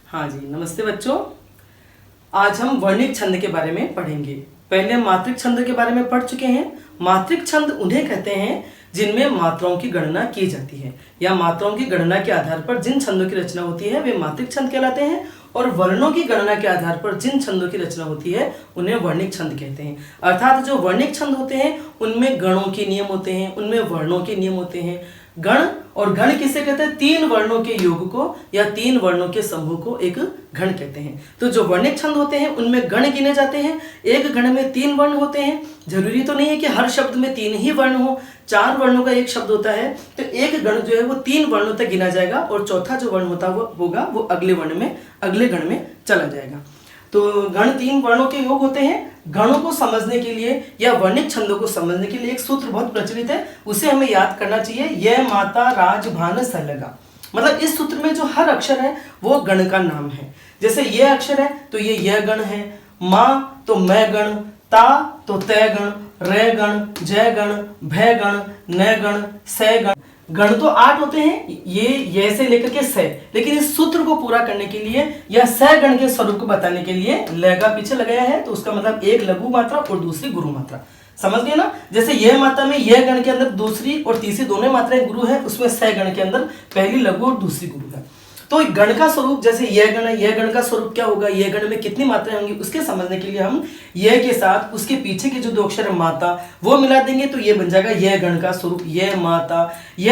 हाँ जी, नमस्ते बच्चों। आज हम वर्णिक छंद के बारे में पढ़ेंगे। पहले हम मात्रिक छंद के बारे में पढ़ चुके हैं। मात्रिक छंद उन्हें कहते हैं जिनमें मात्राओं की गणना की जाती है या मात्राओं की गणना के आधार पर जिन छंदों की रचना होती है वे मात्रिक छंद कहलाते हैं, और वर्णों की गणना के आधार पर जिन छंदों की रचना होती है उन्हें वर्णिक छंद कहते हैं। अर्थात जो वर्णिक छंद होते हैं उनमें गणों के नियम होते हैं, उनमें वर्णों के नियम होते हैं। गण और गण किसे कहते हैं? तीन वर्णों के योग को या तीन वर्णों के समूह को एक गण कहते हैं। तो जो वर्णिक छंद होते हैं उनमें गण गिने जाते हैं। एक गण में तीन वर्ण होते हैं। जरूरी तो नहीं है कि हर शब्द में तीन ही वर्ण हो, चार वर्णों का एक शब्द होता है तो एक गण जो है वो तीन वर्णों तक गिना जाएगा और चौथा जो वर्ण होगा वो अगले गण में चला जाएगा। तो गण तीन वर्णों के योग होते हैं। गणों को समझने के लिए या वर्णिक छंदों को समझने के लिए एक सूत्र बहुत प्रचलित है, उसे हमें याद करना चाहिए। यह माता राज भान सलगा, मतलब इस सूत्र में जो हर अक्षर है वो गण का नाम है। जैसे यह अक्षर है तो ये यह गण है, माँ तो मैं गण, ता तो तय गण, रे गण, जय गण, भय गण, नय गण, सय गण। गण तो 8 होते हैं, ये से लेकर के सय, लेकिन इस सूत्र को पूरा करने के लिए या सय गण के स्वरूप को बताने के लिए लगा पीछे लगाया है। तो उसका मतलब एक लघु मात्रा और दूसरी गुरु मात्रा। समझ गए ना? जैसे यह मात्रा में यह गण के अंदर दूसरी और तीसरी दोनों मात्राएं गुरु है, उसमें सय गण के अंदर पहली लघु और दूसरी गुरु है। तो गण का स्वरूप जैसे यह गण है, यह गण का स्वरूप क्या होगा, यह गण में कितनी मात्राएं होंगी उसके समझने के लिए हम यह के साथ उसके पीछे के जो दो अक्षर है माता वो मिला देंगे तो यह बन जाएगा यह गण का स्वरूप। यह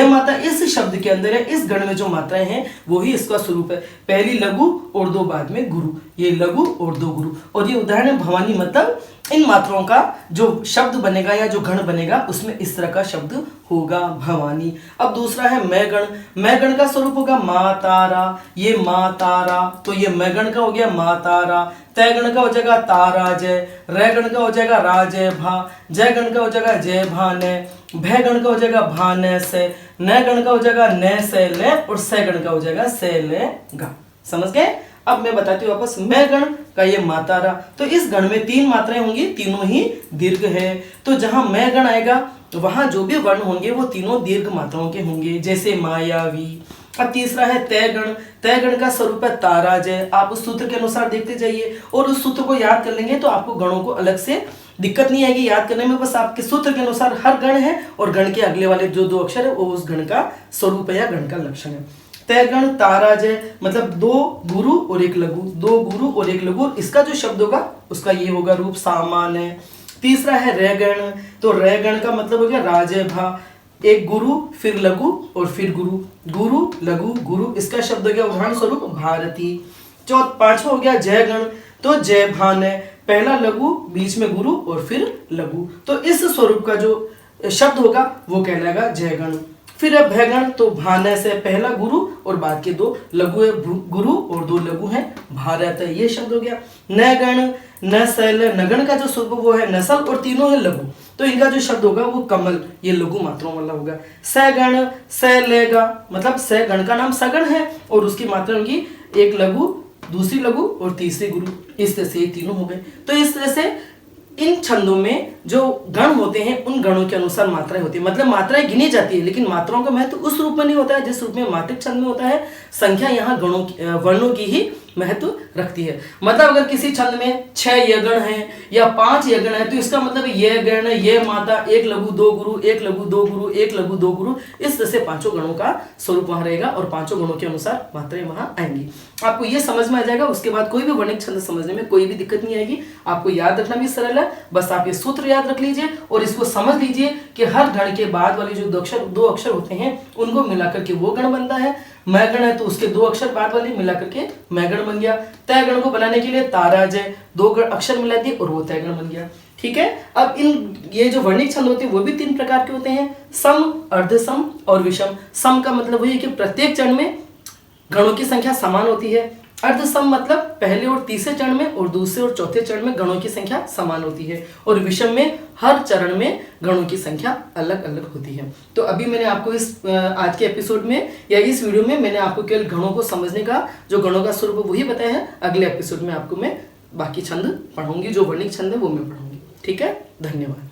माता इस शब्द के अंदर है, इस गण में जो मात्राएं हैं वो ही इसका स्वरूप है। पहली लघु और दो बाद में गुरु, ये लघु और दो गुरु। और ये उदाहरण है भवानी, मतलब इन मात्राओं का जो शब्द बनेगा या जो गण बनेगा उसमें इस तरह का शब्द होगा भवानी। अब दूसरा है मैं गण। मैं गण का स्वरूप होगा माँ तारा, ये माँ तारा, तो ये मैं गण का हो गया माँ तारा। तय गण का हो जाएगा तारा जय, रे गण का हो जाएगा राजय भा, जय गण का हो जाएगा जय भाने, भय गण का हो जाएगा भाने से, नय गण का हो जाएगा नय से ले, और सय गण का हो जाएगा से ले गा। समझ गए? अब मैं बताती हूँ वापस। मैं गण का ये मातारा, तो इस गण में तीन मात्राएं होंगी, तीनों ही दीर्घ है। तो जहां मैं गण आएगा तो वहां जो भी वर्ण होंगे वो तीनों दीर्घ मात्राओं के होंगे, जैसे मायावी। अब तीसरा है तय गण। तय गण का स्वरूप है ताराजय। आप उस सूत्र के अनुसार देखते जाइए और उस सूत्र को याद कर लेंगे तो आपको गणों को अलग से दिक्कत नहीं आएगी याद करने में। बस आपके सूत्र के अनुसार हर गण है और गण के अगले वाले जो दो अक्षर है वो उस गण का स्वरूप है या गण का लक्षण है। तय गण ताराजय, मतलब दो गुरु और एक लघु, दो गुरु और एक लघु। इसका जो शब्द होगा उसका ये होगा रूप सामान्य। तीसरा है रे गण। तो रे गण का मतलब हो गया राजय भा, एक गुरु फिर लघु और फिर गुरु, गुरु लघु गुरु। इसका शब्द हो गया उदाहरण स्वरूप भारती। पांचवा हो गया जय गण। तो जय भान है, पहला लघु बीच में गुरु और फिर लघु। तो इस स्वरूप का जो शब्द होगा वो कहलाएगा जय गण। फिर है भयगण। तो भाने से पहला गुरु और बाद के दो लघु है, गुरु और दो लघु है, भारत है, ये शब्द हो गया। नगण, नसल, नगण का जो स्वरूप वो है नसल और तीनों है लघु, तो इनका जो शब्द होगा वो कमल, ये लघु मात्राओं वाला होगा। सगण, सलेगा, मतलब सगण का नाम सगण है और उसकी मात्रा होगी एक लघु, दूसरी लघु और तीसरी गुरु। इस तरह से ये तीनों हो गए। तो इस तरह से इन छंदों में जो गण होते हैं उन गणों के अनुसार मात्राएं होती है, मतलब मात्राएं गिनी जाती है, लेकिन मात्राओं का महत्व उस रूप में नहीं होता है जिस रूप में मात्रिक छंद में होता है। संख्या यहाँ वर्णों की ही महत्व रखती है। मतलब अगर किसी छंद में 6 यगण है या 5 यगण है तो इसका मतलब यह गण, यह माता, एक लघु दो गुरु, एक लघु दो गुरु, एक लघु दो गुरु। इस तरह से पांचों गणों का स्वरूप वहां रहेगा और पांचों गणों के अनुसार मात्राएं वहां आएंगी। आपको ये समझ में आ जाएगा। उसके बाद कोई भी वर्णिक छंद समझने में कोई भी दिक्कत नहीं आएगी। आपको याद रखना भी सरल है, बस आप ये सूत्र याद रख लीजिए और इसको समझ लीजिए कि हर गण के बाद वाले जो दो अक्षर होते हैं उनको मिलाकर के वो गण बनता है। मैं गण है तो उसके दो अक्षर बाद वाले मिलाकर के मैं गण बन गया। तय गण को बनाने के लिए ताराजय, दो अक्षर मिला दिए और वो तय गण बन गया। ठीक है। अब ये जो वर्णिक छंद होते हैं वो भी 3 प्रकार के होते हैं, सम, अर्धसम और विषम। सम का मतलब वही है कि प्रत्येक चरण में गणों की संख्या समान होती है। अर्धसम मतलब पहले और तीसरे चरण में और दूसरे और चौथे चरण में गणों की संख्या समान होती है। और विषम में हर चरण में गणों की संख्या अलग अलग होती है। तो अभी मैंने आपको इस आज के एपिसोड में या इस वीडियो में मैंने आपको केवल गणों को समझने का, जो गणों का स्वरूप वही बताया है। अगले एपिसोड में आपको मैं बाकी छंद पढ़ूंगी, जो वर्णिक छंद है वो मैं पढ़ूंगी। ठीक है, धन्यवाद।